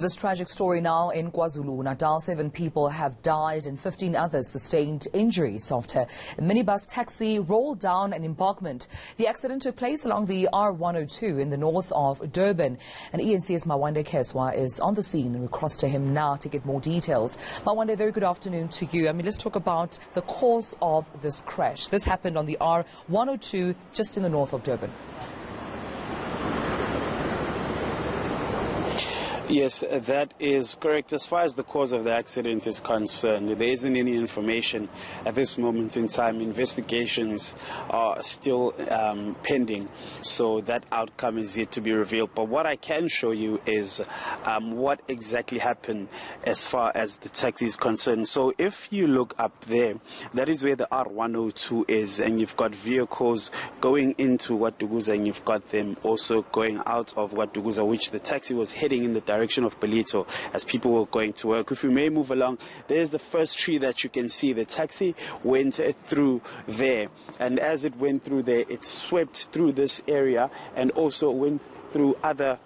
This tragic story now in KwaZulu-Natal. 7 people have died and 15 others sustained injuries after a minibus taxi rolled down an embankment. The accident took place along the R102 in the north of Durban. And ENC's Mawande Keswa is on the scene, and we'll cross to him now to get more details. Mawande, very good afternoon to you. Let's talk about the cause of this crash. This happened on the R102 just in the north of Durban. Yes, that is correct. As far as the cause of the accident is concerned, there isn't any information at this moment in time. Investigations are still pending, so that outcome is yet to be revealed. But what I can show you is what exactly happened as far as the taxi is concerned. So if you look up there, that is where the R102 is, and you've got vehicles going into Watuguza, and you've got them also going out of Watuguza, which the taxi was heading in the direction of Palito as people were going to work. If we may move along, there's the first tree that you can see. The taxi went through there, and as it went through there, it swept through this area and also went through other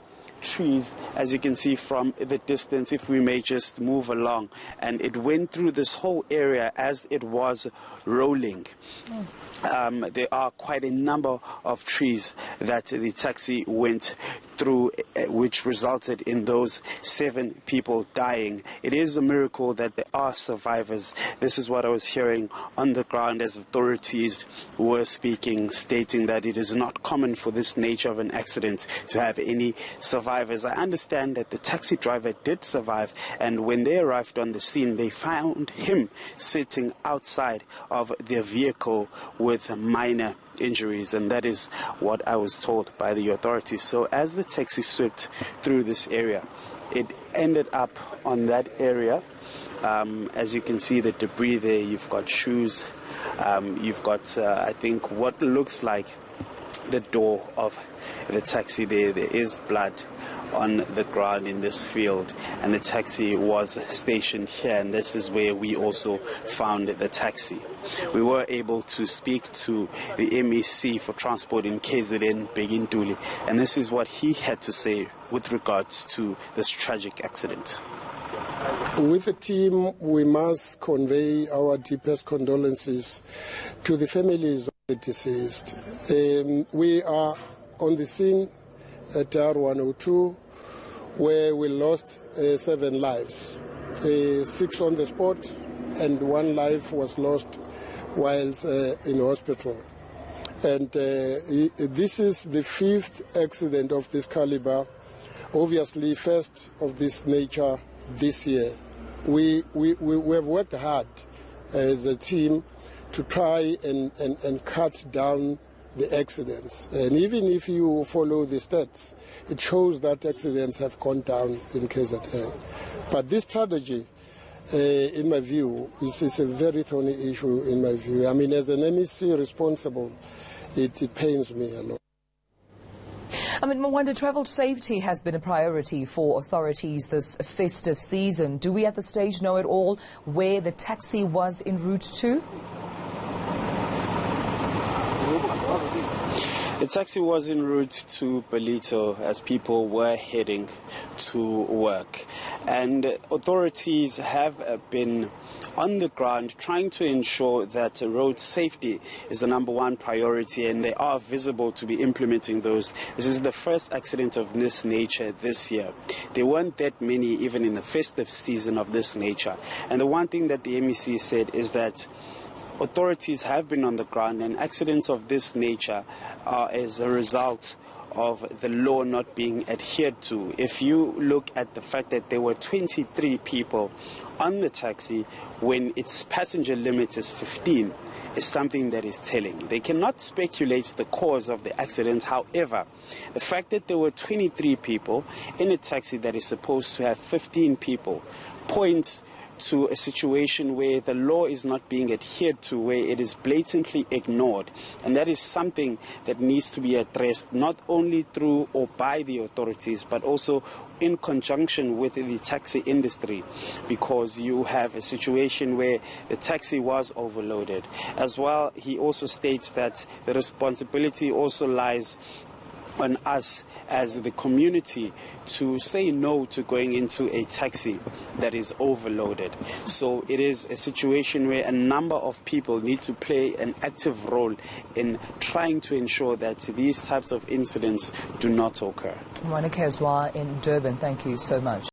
trees, as you can see from the distance. If we may just move along, and it went through this whole area as it was rolling. There are quite a number of trees that the taxi went through, which resulted in those 7 people dying. It is a miracle that there are survivors. This is what I was hearing on the ground as authorities were speaking, stating that it is not common for this nature of an accident to have any survivors. I understand that the taxi driver did survive, and when they arrived on the scene, they found him sitting outside of their vehicle with minor injuries, and that is what I was told by the authorities. So as the taxi swept through this area, it ended up on that area. As you can see, the debris there, you've got shoes, you've got I think what looks like the door of the taxi there. There is blood on the ground in this field, and the taxi was stationed here, and this is where we also found the taxi. We were able to speak to the MEC for transport in KZN, Begintuli, and this is what he had to say with regards to this tragic accident. With the team, we must convey our deepest condolences to the families of the deceased. We are on the scene at R102, where we lost 7 lives, 6 on the spot, and 1 life was lost whilst in hospital. And this is the 5th accident of this caliber, obviously first of this nature this year. We have worked hard as a team to try and cut down the accidents. And even if you follow the stats, it shows that accidents have gone down in KZN. But this strategy, in my view, is a very thorny issue in my view. I mean, as an MEC responsible, it pains me a lot. Mwanda, travel safety has been a priority for authorities this festive season. Do we at the stage know at all where the taxi was en route to? The taxi was en route to Palito as people were heading to work, and authorities have been on the ground trying to ensure that road safety is the #1 priority, and they are visible to be implementing those. This is the first accident of this nature this year. There weren't that many even in the festive season of this nature, and the one thing that the MEC said is that authorities have been on the ground, and accidents of this nature are as a result of the law not being adhered to. If you look at the fact that there were 23 people on the taxi when its passenger limit is 15, is something that is telling. They cannot speculate the cause of the accident. However, the fact that there were 23 people in a taxi that is supposed to have 15 people points to a situation where the law is not being adhered to, where it is blatantly ignored. And that is something that needs to be addressed not only through or by the authorities, but also in conjunction with the taxi industry, because you have a situation where the taxi was overloaded. As well, he also states that the responsibility also lies on us as the community to say no to going into a taxi that is overloaded. So it is a situation where a number of people need to play an active role in trying to ensure that these types of incidents do not occur. Monica Ezwa in Durban, thank you so much.